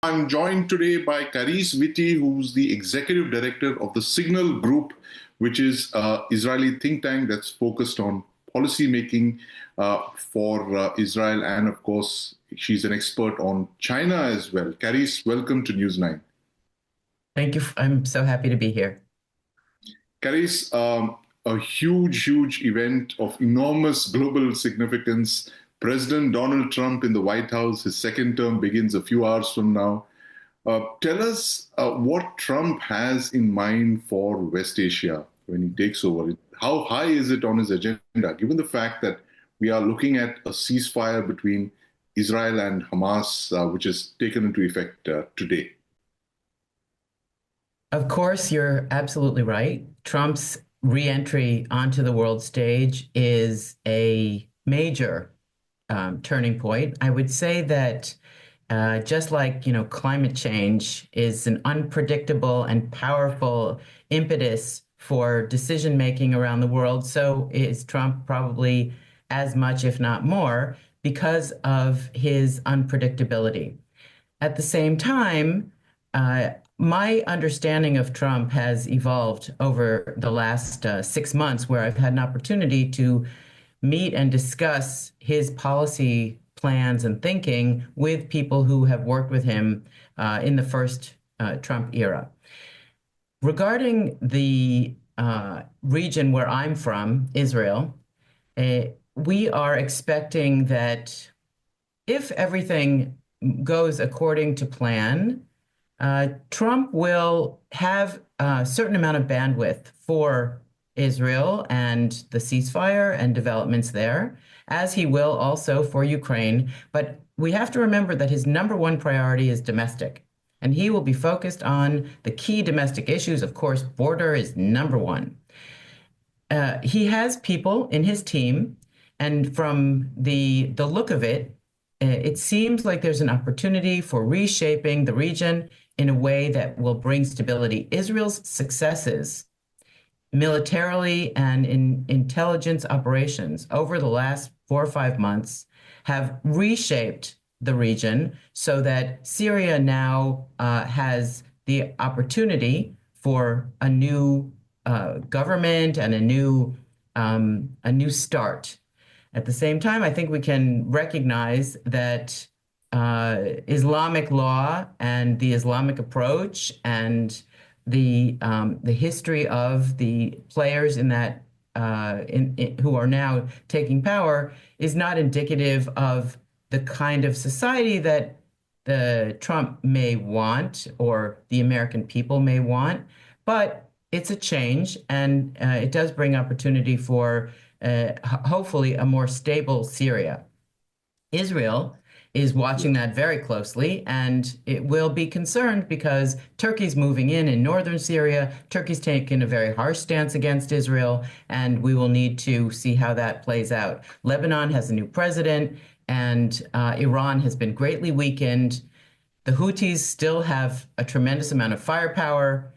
I'm joined today by Carice Witte, who's the executive director of the Signal Group, which is an Israeli think tank that's focused on policy making for Israel. And of course, she's an expert on China as well. Carice, welcome to News 9. Thank you. I'm so happy to be here. Carice, a huge event of enormous global significance. President Donald Trump in the White House, his second term begins a few hours from now. Tell us what Trump has in mind for West Asia when he takes over. How high is it on his agenda, given the fact that we are looking at a ceasefire between Israel and Hamas, which is taken into effect today? Of course, you're absolutely right. Trump's reentry onto the world stage is a major turning point. I would say that just like, climate change is an unpredictable and powerful impetus for decision making around the world, so is Trump probably as much, if not more, because of his unpredictability. At the same time, my understanding of Trump has evolved over the last 6 months, where I've had an opportunity to meet and discuss his policy plans and thinking with people who have worked with him in the first Trump era. Regarding the region where I'm from, Israel, we are expecting that if everything goes according to plan, Trump will have a certain amount of bandwidth for Israel and the ceasefire and developments there, as he will also for Ukraine. But we have to remember that his number one priority is domestic, and he will be focused on the key domestic issues. Of course, border is number one. He has people in his team, and from the look of it, it seems like there's an opportunity for reshaping the region in a way that will bring stability. Israel's successes militarily and in intelligence operations over the last 4 or 5 months have reshaped the region so that Syria now has the opportunity for a new government and a new start. At the same time, I think we can recognize that Islamic law and the Islamic approach and the history of the players in that who are now taking power is not indicative of the kind of society that the Trump may want or the American people may want, but it's a change, and it does bring opportunity for hopefully a more stable Syria. Israel is watching that very closely, and it will be concerned because Turkey's moving in northern Syria. Turkey's taken a very harsh stance against Israel, and we will need to see how that plays out. Lebanon has a new president, and Iran has been greatly weakened. The Houthis still have a tremendous amount of firepower.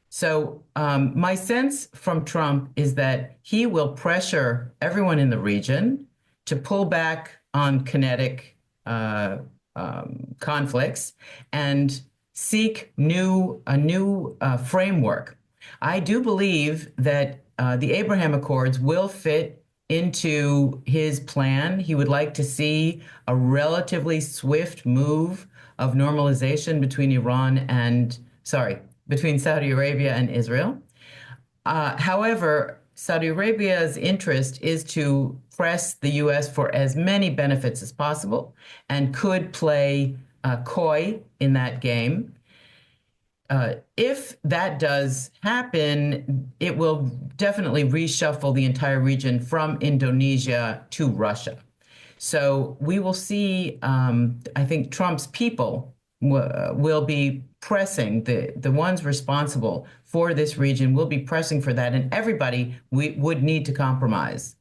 So my sense from Trump is that he will pressure everyone in the region to pull back on kinetic conflicts and seek a new framework. I do believe that the Abraham Accords will fit into his plan. He would like to see a relatively swift move of normalization between between Saudi Arabia and Israel. However, Saudi Arabia's interest is to press the U.S. for as many benefits as possible and could play coy in that game. If that does happen, it will definitely reshuffle the entire region from Indonesia to Russia. So we will see, I think Trump's people will be pressing, the ones responsible for this region will be pressing for that, and everybody would need to compromise.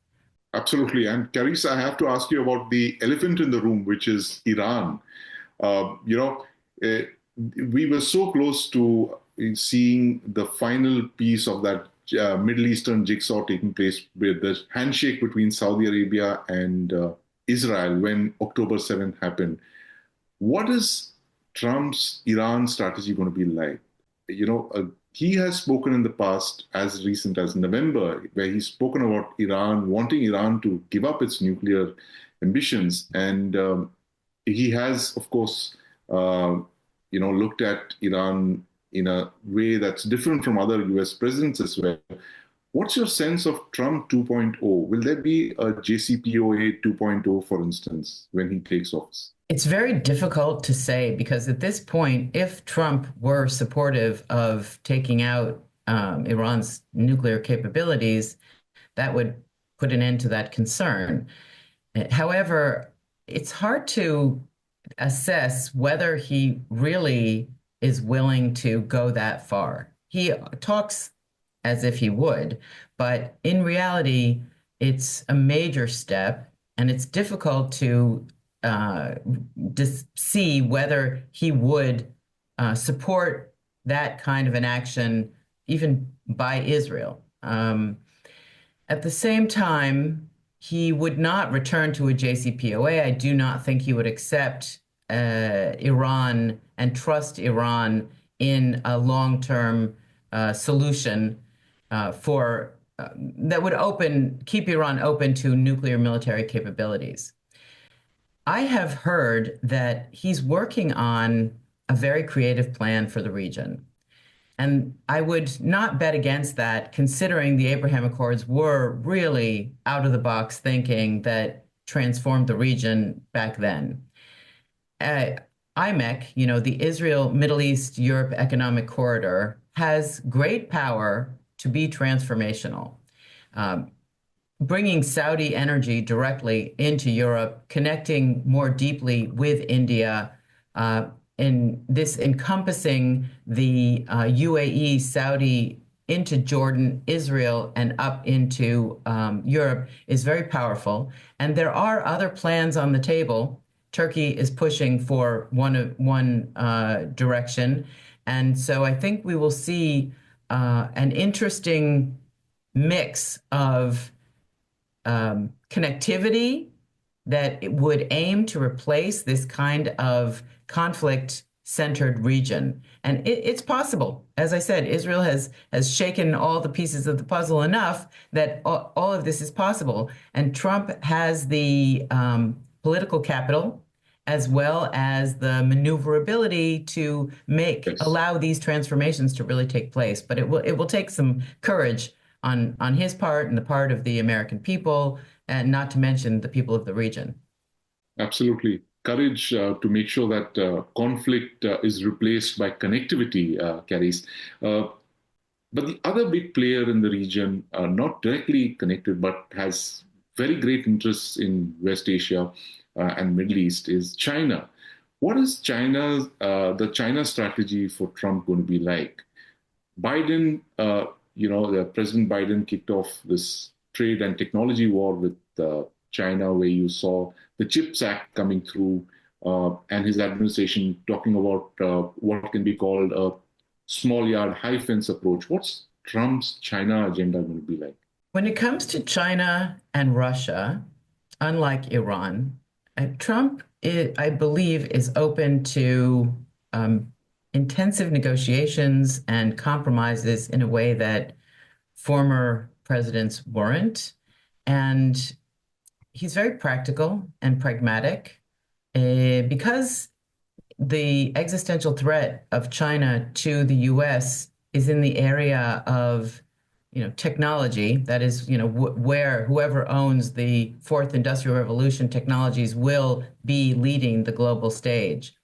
Absolutely. And Carice, I have to ask you about the elephant in the room, which is Iran. Uh, you know, uh, we were so close to seeing the final piece of that Middle Eastern jigsaw taking place with the handshake between Saudi Arabia and Israel when October 7th happened. What is Trump's Iran strategy going to be like? You know, he has spoken in the past, as recent as November, where he's spoken about Iran, wanting Iran to give up its nuclear ambitions. And he has, of course, uh, looked at Iran in a way that's different from other US presidents as well. What's your sense of Trump 2.0? Will there be a JCPOA 2.0, for instance, when he takes office? It's very difficult to say because at this point, if Trump were supportive of taking out Iran's nuclear capabilities, that would put an end to that concern. However, it's hard to assess whether he really is willing to go that far. He talks as if he would, but in reality, it's a major step, and it's difficult to uh, see whether he would support that kind of an action, even by Israel. At the same time, he would not return to a JCPOA. I do not think he would accept Iran and trust Iran in a long-term solution for that would keep Iran open to nuclear military capabilities. I have heard that he's working on a very creative plan for the region. And I would not bet against that, considering the Abraham Accords were really out of the box thinking that transformed the region back then. Uh, IMEC, the Israel, Middle East, Europe Economic Corridor, has great power to be transformational. Um, Bringing Saudi energy directly into Europe, connecting more deeply with India, in this encompassing the UAE, Saudi into Jordan, Israel, and up into Europe is very powerful. And there are other plans on the table. Turkey is pushing for one direction. And so I think we will see an interesting mix of connectivity that it would aim to replace this kind of conflict-centered region. And it's possible. As I said, Israel has shaken all the pieces of the puzzle enough that all of this is possible. And Trump has the political capital as well as the maneuverability to Yes. allow these transformations to really take place. But it will take some courage on his part and the part of the American people, and not to mention the people of the region. Absolutely. Courage to make sure that conflict is replaced by connectivity, Carice. Uh, but the other big player in the region, not directly connected, but has very great interests in West Asia and Middle East, is China. What is the China strategy for Trump going to be like? Biden, the President Biden kicked off this trade and technology war with China, where you saw the CHIPS Act coming through, and his administration talking about what can be called a small yard, high fence approach. What's Trump's China agenda going to be like? When it comes to China and Russia, unlike Iran, Trump, I believe, is open to um, intensive negotiations and compromises in a way that former presidents weren't. And he's very practical and pragmatic because the existential threat of China to the US is in the area of technology. That is, where whoever owns the fourth industrial revolution technologies will be leading the global stage.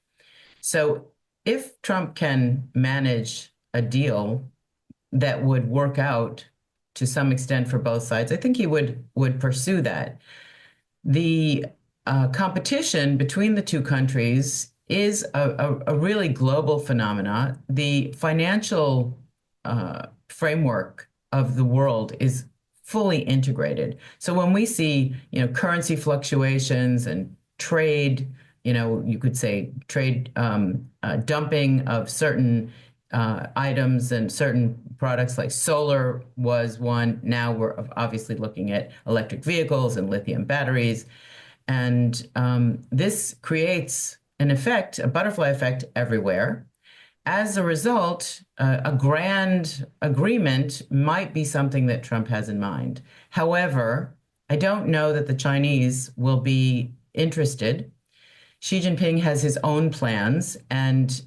So if Trump can manage a deal that would work out to some extent for both sides, I think he would pursue that. The competition between the two countries is a really global phenomena. The financial framework of the world is fully integrated. So when we see, currency fluctuations and trade, you could say trade dumping of certain items and certain products like solar was one. Now we're obviously looking at electric vehicles and lithium batteries. And this creates an effect, a butterfly effect everywhere. As a result, a grand agreement might be something that Trump has in mind. However, I don't know that the Chinese will be interested. Xi Jinping has his own plans and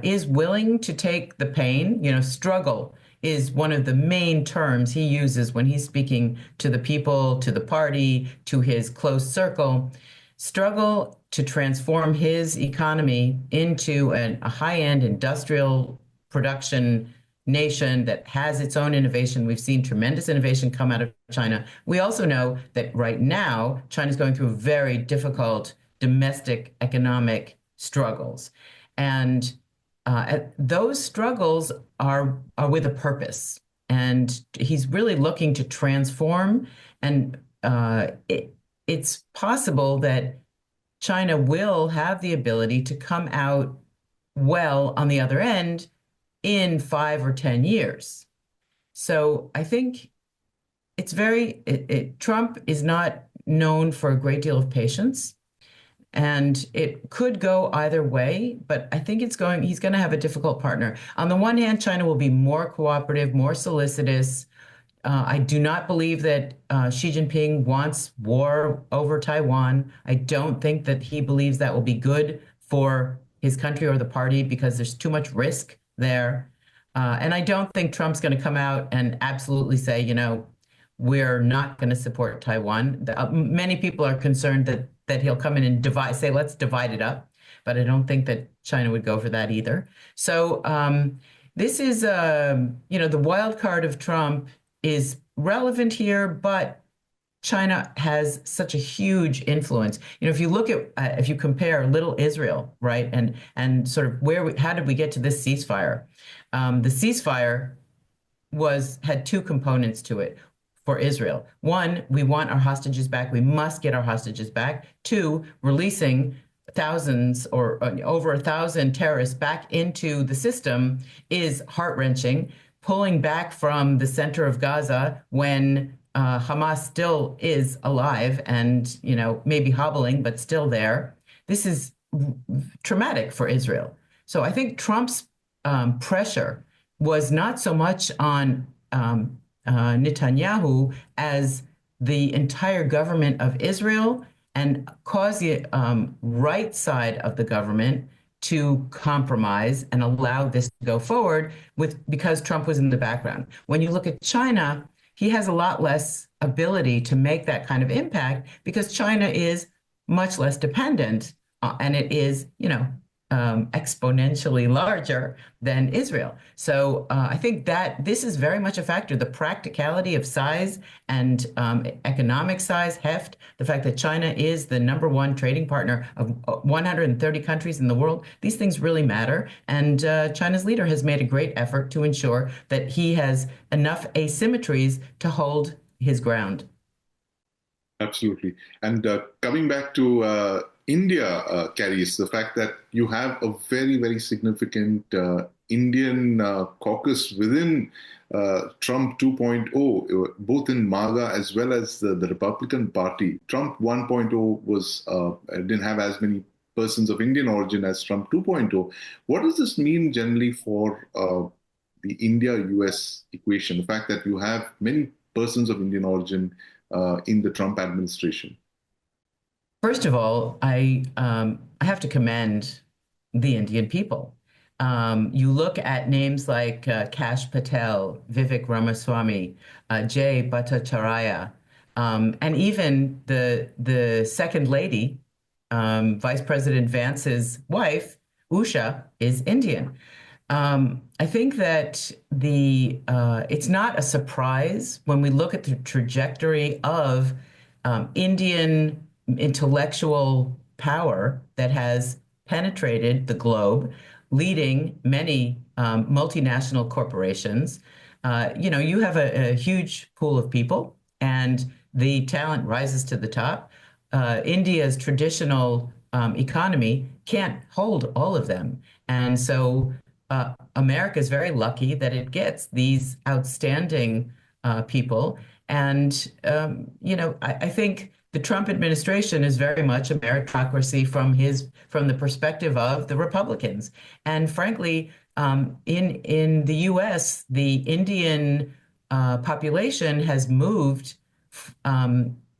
is willing to take the pain. You know, struggle is one of the main terms he uses when he's speaking to the people, to the party, to his close circle. Struggle to transform his economy into a high-end industrial production nation that has its own innovation. We've seen tremendous innovation come out of China. We also know that right now, China's going through very difficult domestic economic struggles. And those struggles are with a purpose. And he's really looking to transform. And it's possible that China will have the ability to come out well on the other end in 5 or 10 years. So I think Trump is not known for a great deal of patience. And it could go either way, but I think he's going to have a difficult partner. On the one hand, China will be more cooperative, more solicitous. I do not believe that Xi Jinping wants war over Taiwan. I don't think that he believes that will be good for his country or the party because there's too much risk there. And I don't think Trump's going to come out and absolutely say, you know, we're not going to support Taiwan. Many people are concerned that he'll come in and say, let's divide it up. But I don't think that China would go for that either. So this is, you know, the wild card of Trump is relevant here, but China has such a huge influence. You know, if you look at, if you compare little Israel, right, and sort of how did we get to this ceasefire? The ceasefire had two components to it for Israel. One, we want our hostages back. We must get our hostages back. Two, releasing thousands or over 1,000 terrorists back into the system is heart-wrenching. Pulling back from the center of Gaza when Hamas still is alive and, you know, maybe hobbling, but still there. This is traumatic for Israel. So I think Trump's pressure was not so much on Netanyahu as the entire government of Israel and cause the right side of the government to compromise and allow this to go forward because Trump was in the background. When you look at China, he has a lot less ability to make that kind of impact because China is much less dependent and it is, you know, exponentially larger than Israel. So I think that this is very much a factor, the practicality of size and economic size, heft, the fact that China is the #1 trading partner of 130 countries in the world. These things really matter. And China's leader has made a great effort to ensure that he has enough asymmetries to hold his ground. Absolutely. And coming back to India, Carice, the fact that you have a very, very significant Indian caucus within Trump 2.0, both in MAGA as well as the Republican Party. Trump 1.0 didn't have as many persons of Indian origin as Trump 2.0. What does this mean generally for the India-US equation? The fact that you have many persons of Indian origin in the Trump administration? First of all, I have to commend the Indian people. You look at names like Kash Patel, Vivek Ramaswamy, Jay Bhattacharya, and even the second lady, Vice President Vance's wife, Usha, is Indian. I think that it's not a surprise when we look at the trajectory of Indian intellectual power that has penetrated the globe, leading many multinational corporations. You know, you have a huge pool of people, and the talent rises to the top. India's traditional economy can't hold all of them, and so America is very lucky that it gets these outstanding people. And you know, I think the Trump administration is very much a meritocracy from the perspective of the Republicans. And frankly, in the U.S., the Indian population has moved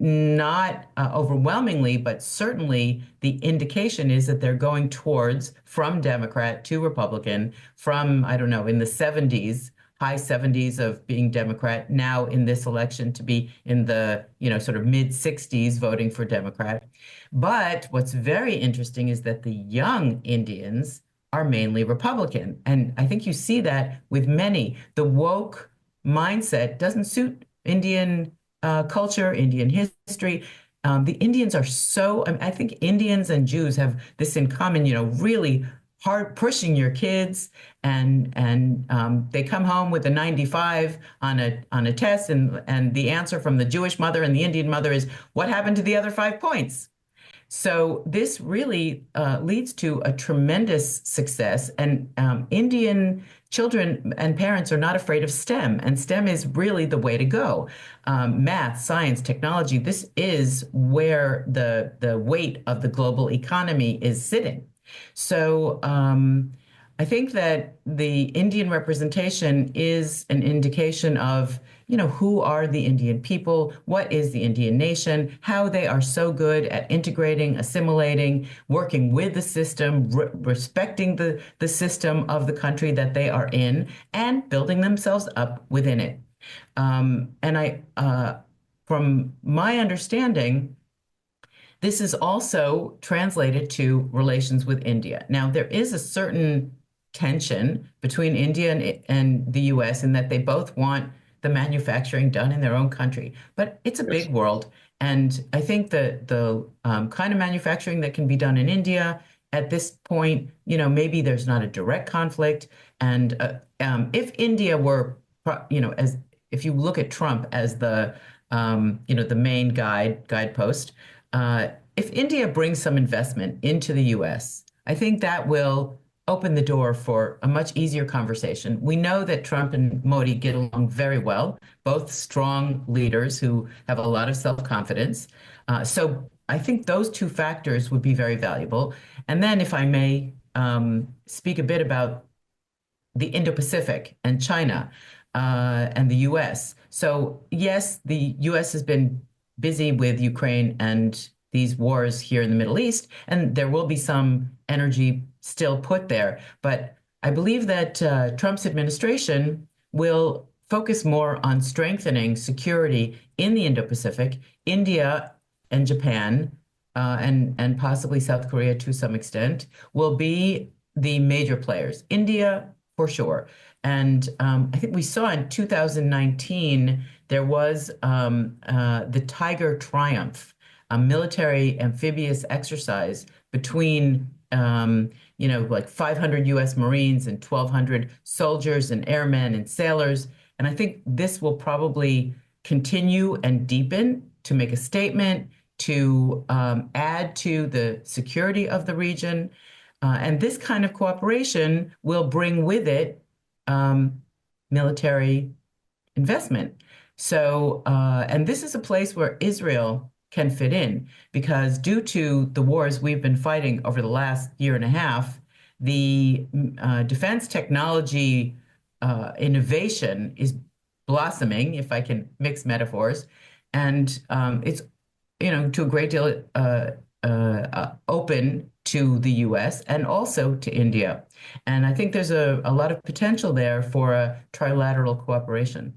not overwhelmingly, but certainly the indication is that they're going towards from Democrat to Republican from, I don't know, in the 70s, high 70s of being Democrat, now in this election to be in the, sort of mid 60s voting for Democrat. But what's very interesting is that the young Indians are mainly Republican. And I think you see that with many. The woke mindset doesn't suit Indian culture, Indian history. The Indians are so, I think Indians and Jews have this in common, really hard pushing your kids and they come home with a 95 on a test and the answer from the Jewish mother and the Indian mother is what happened to the other 5 points? So this really leads to a tremendous success, and Indian children and parents are not afraid of STEM, and STEM is really the way to go. Math, science, technology, this is where the weight of the global economy is sitting. So I think that the Indian representation is an indication of, who are the Indian people, what is the Indian nation, how they are so good at integrating, assimilating, working with the system, respecting the system of the country that they are in, and building themselves up within it. From my understanding, this is also translated to relations with India. Now, there is a certain tension between India and the US in that they both want the manufacturing done in their own country. But it's a Yes. big world. And I think the kind of manufacturing that can be done in India at this point, maybe there's not a direct conflict. And if India were, as if you look at Trump as the main guidepost, if India brings some investment into the US, I think that will open the door for a much easier conversation. We know that Trump and Modi get along very well, both strong leaders who have a lot of self-confidence. So I think those two factors would be very valuable. And then, if I may speak a bit about the Indo-Pacific and China and the US. So yes, the US has been busy with Ukraine and these wars here in the Middle East, and there will be some energy still put there. But I believe that Trump's administration will focus more on strengthening security in the Indo-Pacific. India and Japan, and possibly South Korea to some extent, will be the major players. India, for sure. And I think we saw in 2019 there was the Tiger Triumph, a military amphibious exercise between like 500 U.S. Marines and 1,200 soldiers and airmen and sailors. And I think this will probably continue and deepen to make a statement, to add to the security of the region. And this kind of cooperation will bring with it military investment. So, and this is a place where Israel can fit in because due to the wars we've been fighting over the last year and a half, the defense technology innovation is blossoming, if I can mix metaphors, and it's to a great deal open to the US and also to India. And I think there's a lot of potential there for a trilateral cooperation.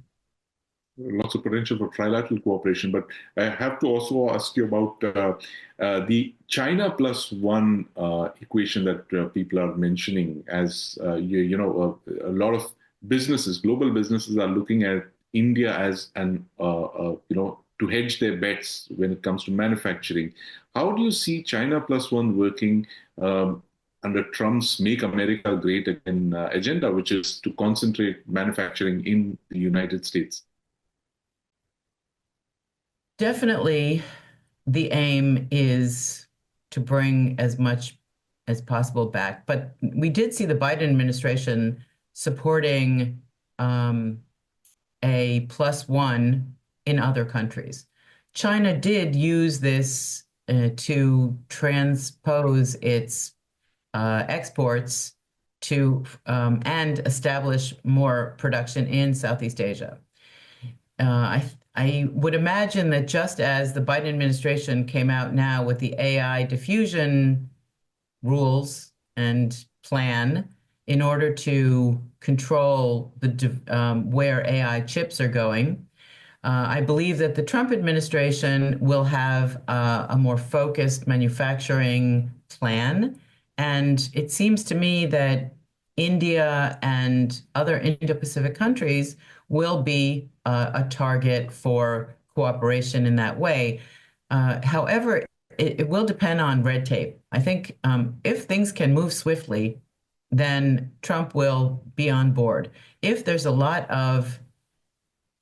Lots of potential for trilateral cooperation. But I have to also ask you about the China plus one equation that people are mentioning as, a lot of businesses, global businesses are looking at India as to hedge their bets when it comes to manufacturing. How do you see China plus one working under Trump's Make America Great Again agenda, which is to concentrate manufacturing in the United States? Definitely, the aim is to bring as much as possible back. But we did see the Biden administration supporting a plus one in other countries. China did use this to transpose its exports to and establish more production in Southeast Asia. I would imagine that just as the Biden administration came out now with the AI diffusion rules and plan in order to control where AI chips are going, I believe that the Trump administration will have a more focused manufacturing plan. And it seems to me that India and other Indo-Pacific countries will be a target for cooperation in that way. However, it will depend on red tape. I think if things can move swiftly, then Trump will be on board. If there's a lot of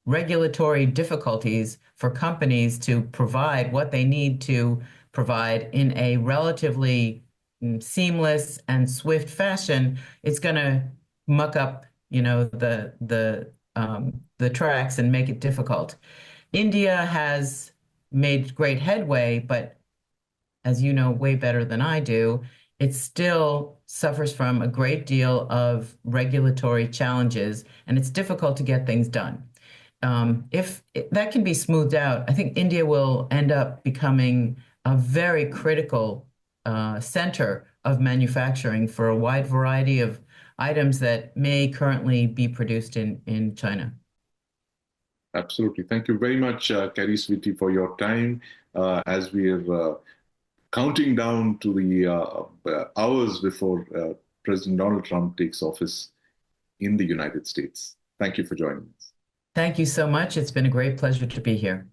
regulatory difficulties for companies to provide what they need to provide in a relatively seamless and swift fashion, it's going to muck up, the tracks and make it difficult. India has made great headway, but as you know way better than I do, it still suffers from a great deal of regulatory challenges, and it's difficult to get things done. If that can be smoothed out, I think India will end up becoming a very critical center of manufacturing for a wide variety of items that may currently be produced in China. Absolutely. Thank you very much, Carice Witte, for your time as we're counting down to the hours before President Donald Trump takes office in the United States. Thank you for joining us. Thank you so much. It's been a great pleasure to be here.